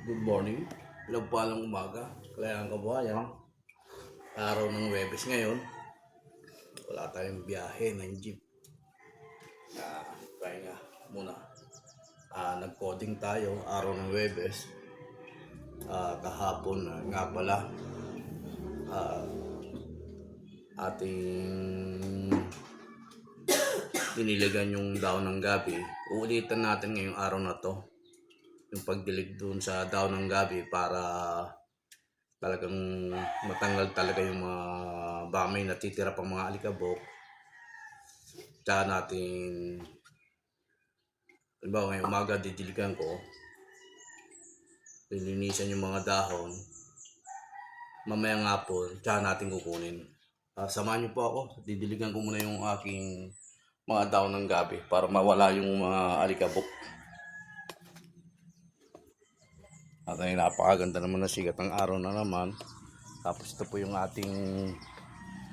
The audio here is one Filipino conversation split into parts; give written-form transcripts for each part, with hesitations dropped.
Good morning. Palang umaga. Kaya ang kabayan, araw ng Webes ngayon. Wala tayong biyahe ng jeep. Kaya nga muna. Nag-coding tayo araw ng Webes. Kahapon nga pala ating diniligan yung daon ng gabi. Uulitan natin ngayong araw na to. Yung pagdilig dun sa daon ng gabi para talagang matanggal talaga yung mga bamay na titira pang mga alikabok. Tsaka natin, halimbawa ngayong umaga didiligan ko, lilinisan yung mga dahon, mamayang hapon, tsaka natin kukunin. Samahan niyo po ako, didiligan ko muna yung aking mga dahon ng gabi para mawala yung mga alikabok. At ay napakaganda naman na sikat ng araw na naman. Tapos ito po yung ating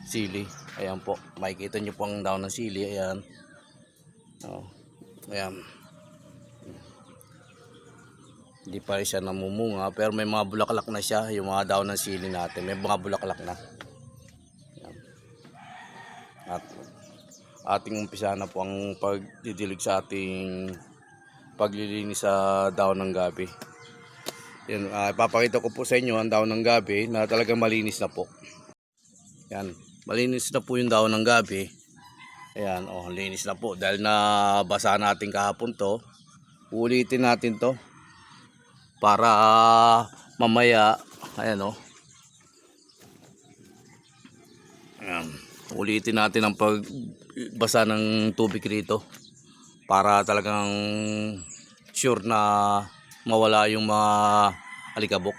sili. Ayan po, makikita nyo po ang daon ng sili. Ayan. Ayan. Hindi pa rin siya namumunga, pero may mga bulaklak na siya. Yung mga daon ng sili natin, may mga bulaklak na. Ayan. At ating umpisa na po ang pagdidilig sa ating paglilinis sa daon ng gabi. Yan, ipapakita ko po sa inyo ang daon ng gabi na talagang malinis na po. Yan, malinis na po yung daon ng gabi. Ayan, linis na po dahil nabasa natin kahapon to. Ulitin natin to para mamaya, ayan ayan, ulitin natin ang pagbasa ng tubig rito para talagang sure na mawala yung mga alikabok.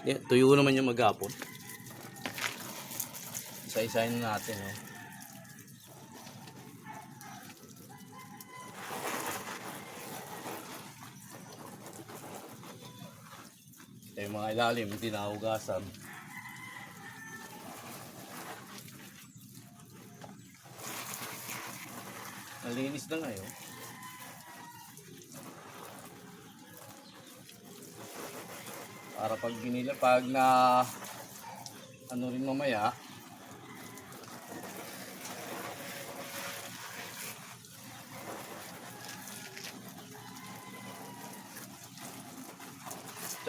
Yeah, tuyo naman yung maghapon. Isa-isahin natin. Yung mga ilalim hindi nahugasan. Nalinis na ngayon. Para pag na ano rin mamaya,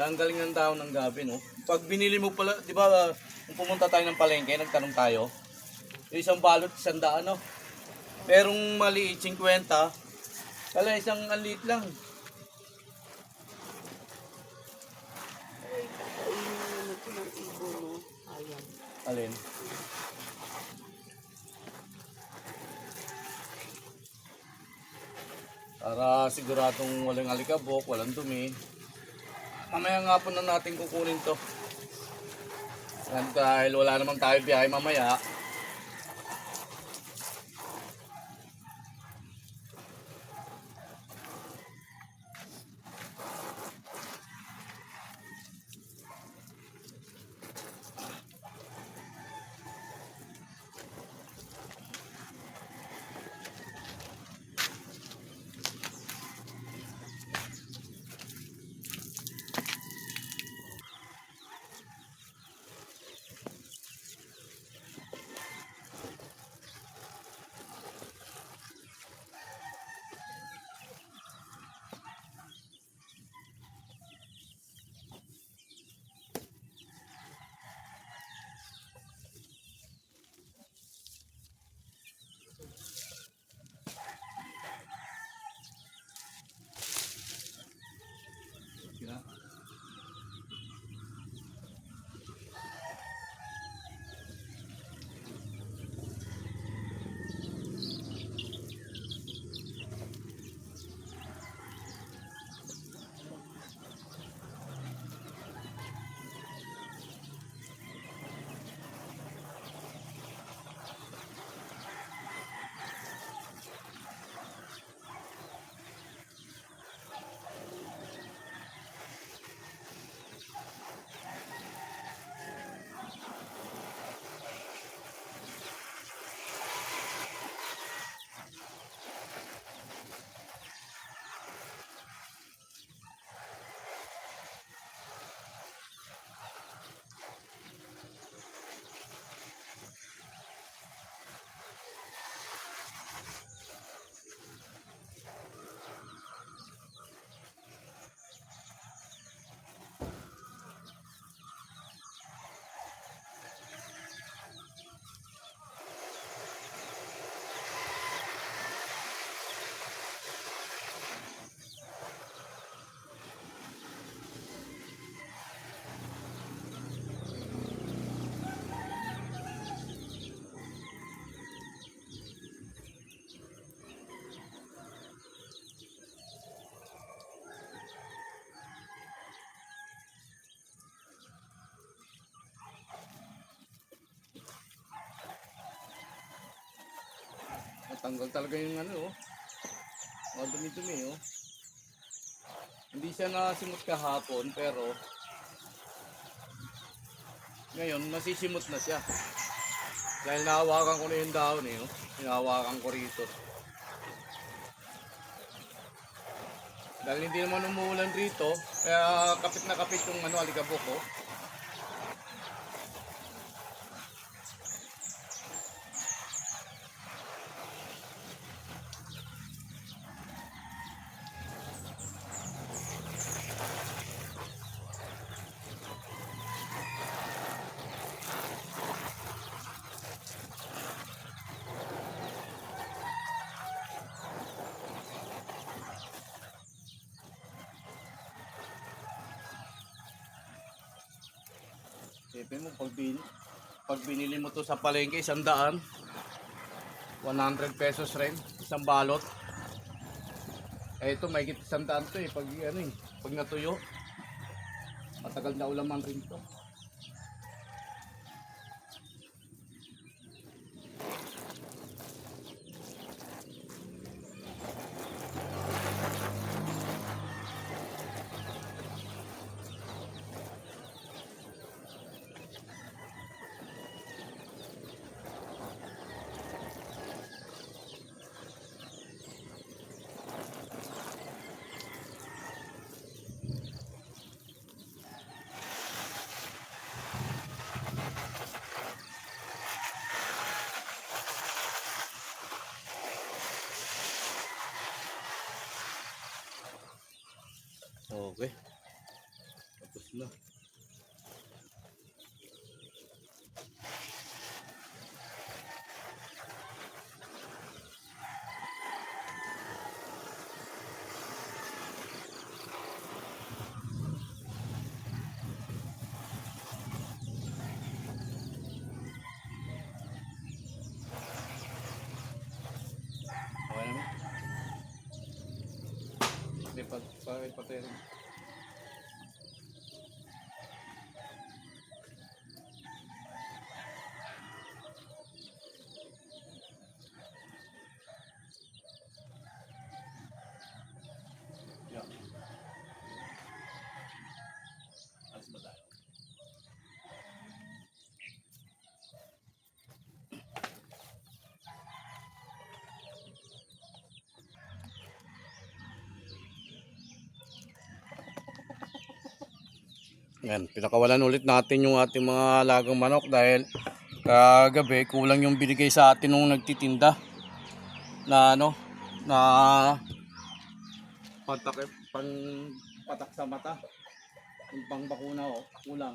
ang galing ng daon ng gabi, no? Pag binili mo pala, di ba, kung pumunta tayo ng palengke, nagtanong tayo, yung isang balot, 100, no? Merong maliit, 50, kala isang alit lang. Alin? Para siguradong walang alikabok, walang dumi. Mamaya nga po na natin kukunin to. And dahil wala naman tayo biyahe mamaya, Tanggal talaga yung ano, oh. Mga dumi-dumi, oh. Hindi siya nasimot kahapon, pero ngayon nasisimot na siya. Dahil nahawakan ko na yung dahon, eh, oh. Hinahawakan ko rito. Dahil hindi naman umuulan rito, kaya kapit na kapit yung ano, alikabok, oh. Sipin mo, pag binili mo to sa palengke, 100, 100 pesos rin, isang balot. Eh ito, may 100 to eh, pag, ano, eh, pag natuyo. Matagal na ulaman rin to. Okay. Tapos na. Okay naman. Hindi, patay rin. Yeah. Alas ba tayo? Yan, pinakawalan ulit natin yung ating mga alagang manok dahil kagabi kulang yung binigay sa atin nung nagtitinda na ano, na pang patak sa mata. Yung pang bakuna, oh, kulang.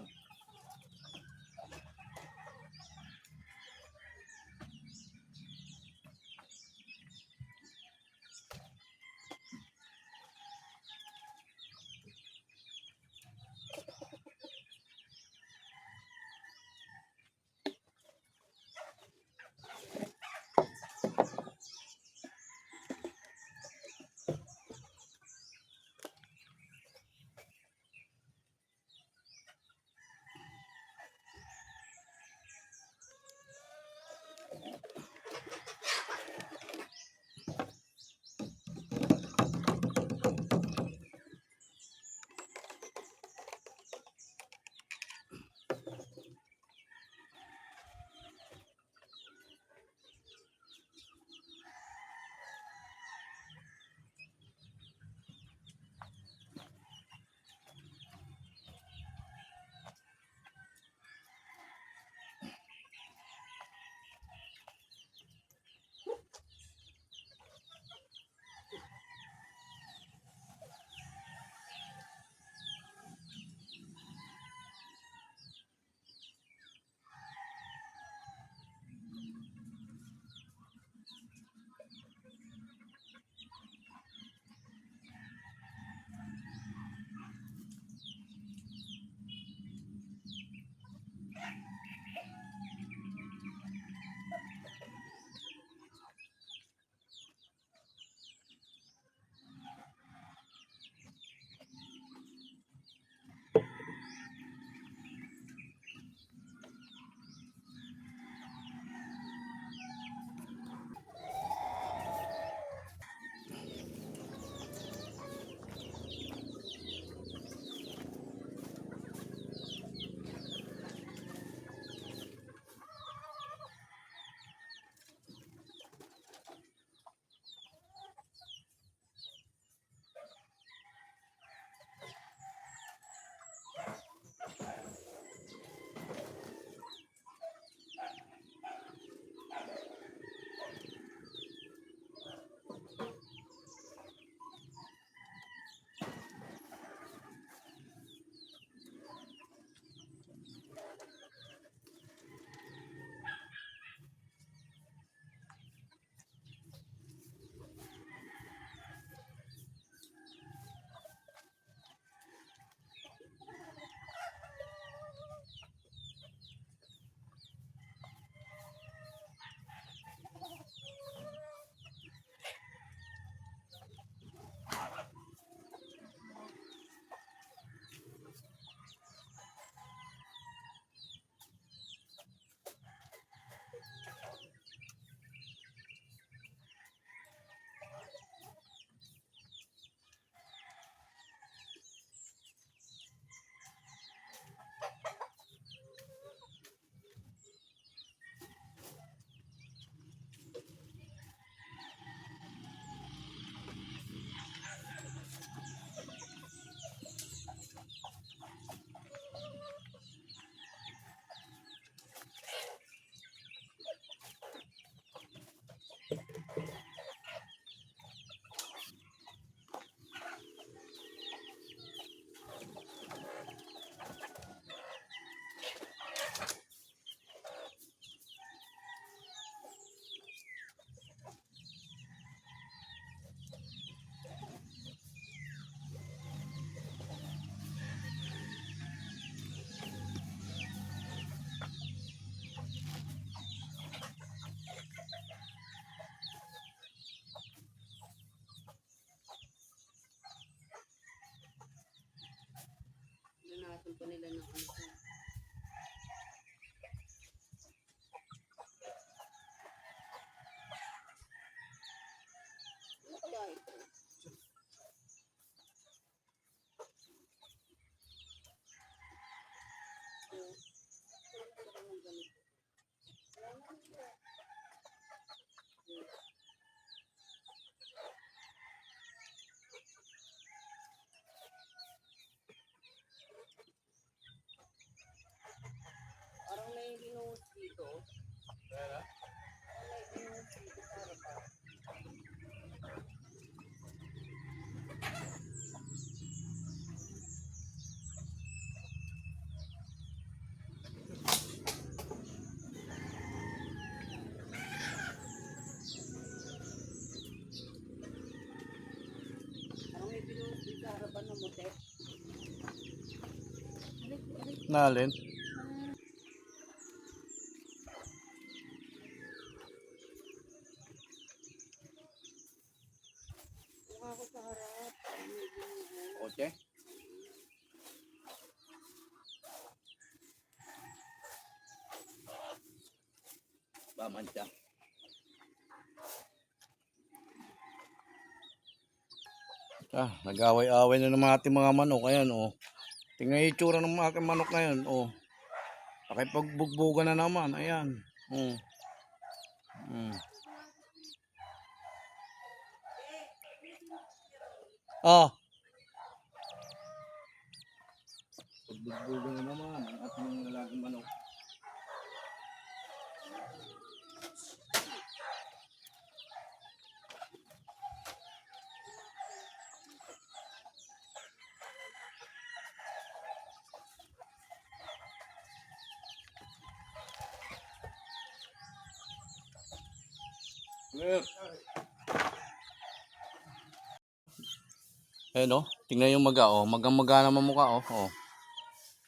Lalagyan pa nila ng ano. Ano kaya ito? Parang may binuhos dito. Parang may binuhos dito para pa. Parang may binuhos dito sa harapan ng motel. Nalin. Kung ako sa harap, parang may binuhos. Kotse? Pamantya. Nag-away-away na naman ating mga manok. Ayan, oh. Tingnan yung itsura ng mga aking manok ngayon, oh. Pakipagbugbugan na naman. Ayan. Oh. Ah. Pagbugbugan na naman ang ating mga lalaking manok. Ayan, oh. Tingnan yung maga, oh. Magang-maga naman mukha, oh. Oh.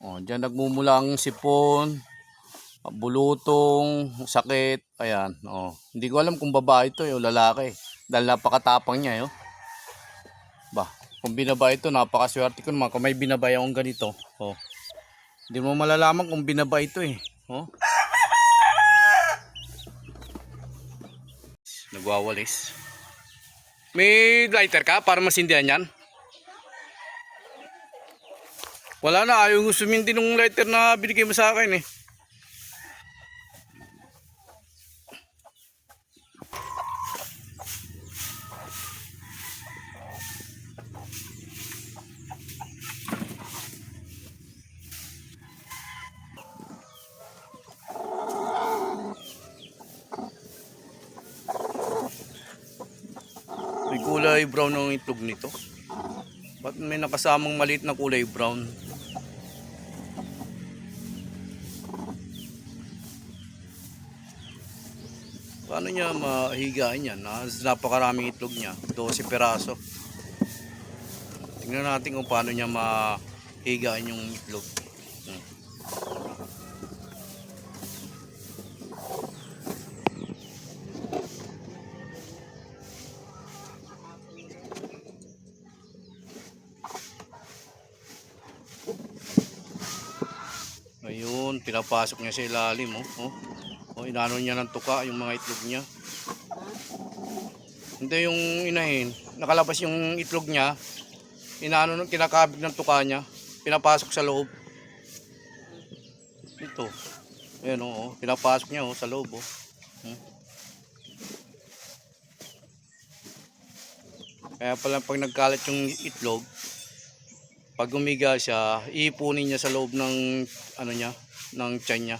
Oh, diyan nagmumula ang sipon, bulutong, sakit. Ayan, oh. Hindi ko alam kung babae ito, o lalaki. Dahil napakatapang niya, oh. Ba, kung binaba ito, napakaswerte ko naman kung may binabay akong ganito. Oh. Hindi mo malalaman kung binaba ito, eh. Oh. Nagwawalis. May lighter ka para masindihan yan? Wala na, ayaw sumindi ng lighter na binigay mo sa akin, eh. May kulay brown ang itlog nito. Ba't may nakasamang maliit na kulay brown? Paano niya mahigaan yan? Napakaraming itlog niya. 12 peraso. Tingnan natin kung paano niya mahigaan yung itlog. Ayun, pinapasok niya sa ilalim, oh. Oh, inano niya ng tuka yung mga itlog niya. Hindi yung inahin, nakalabas yung itlog niya, inano nung kinakabig ng tuka niya, pinapasok sa loob. Ito. Ayun, oh, pinapasok niya, oh, sa loob, oh. Kaya pala pag nagkalat yung itlog, pag umiga siya, iipunin niya sa loob ng ano niya, ng tiyan niya.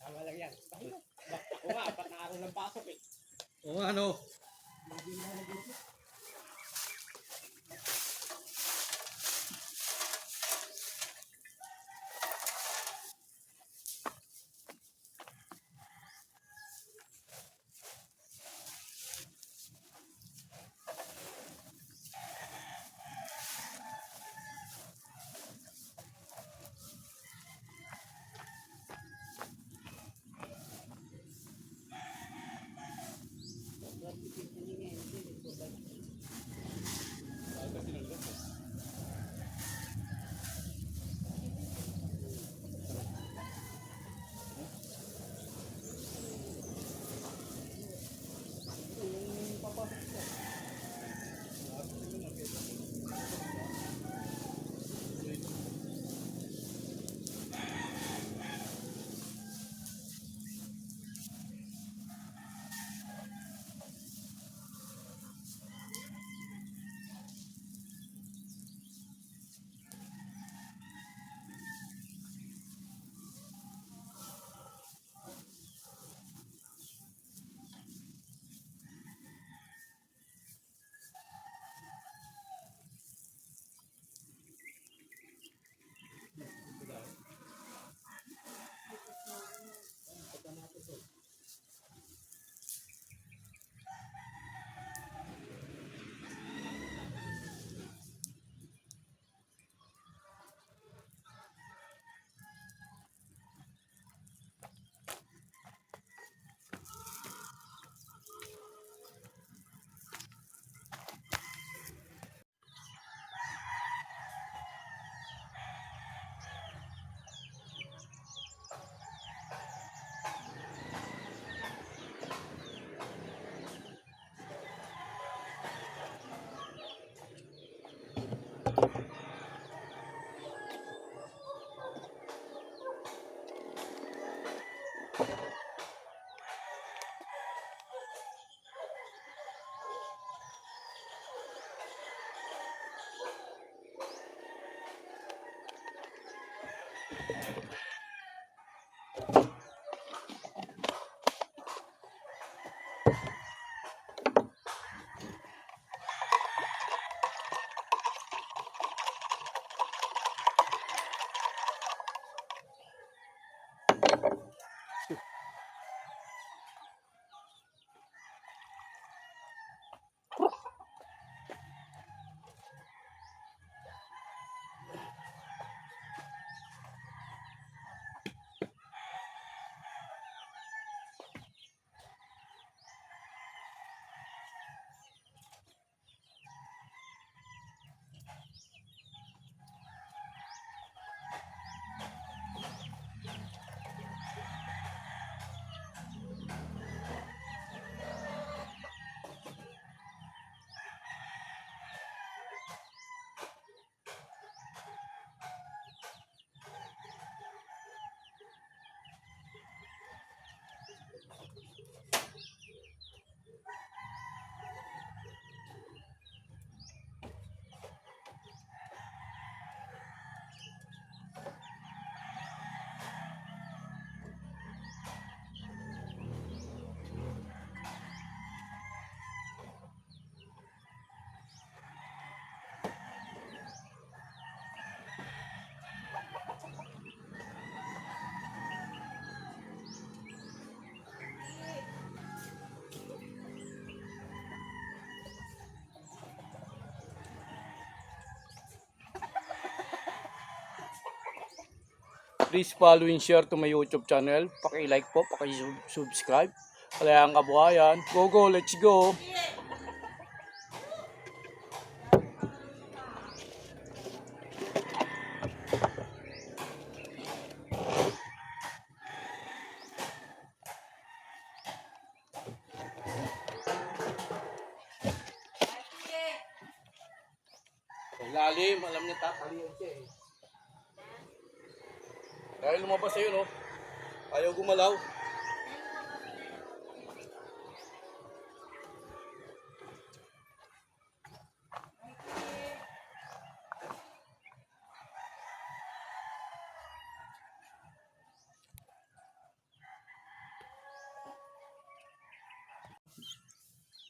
Tama lang yan. Ako nga, 4 na araw ng pasok eh. Oo nga, ano? Please follow and share to my YouTube channel. Paki-like po, paki-subscribe. Kalayaan Kabuhayan. Go, go, let's go. Lalim, alam niya tatalian siya eh. Dahil lumabas sa'yo, no? Ayaw gumalaw.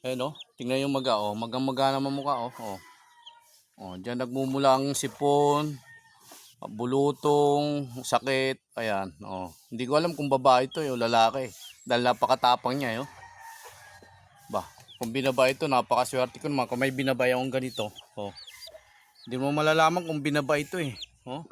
Ayan oh, tingnan yung maga oh. Magang-maga naman mukha oh. Oh. Oh, diyan nagmumula ang sipon, bulutong, sakit. Ayan oh. Hindi ko alam kung babae ito o lalaki. Dahil napakatapang niya oh. Ba, kung binaba ito, napakaswerte ko naman kung may binabay akong ganito. Oh. Hindi mo malalaman kung binaba ito eh. Oh.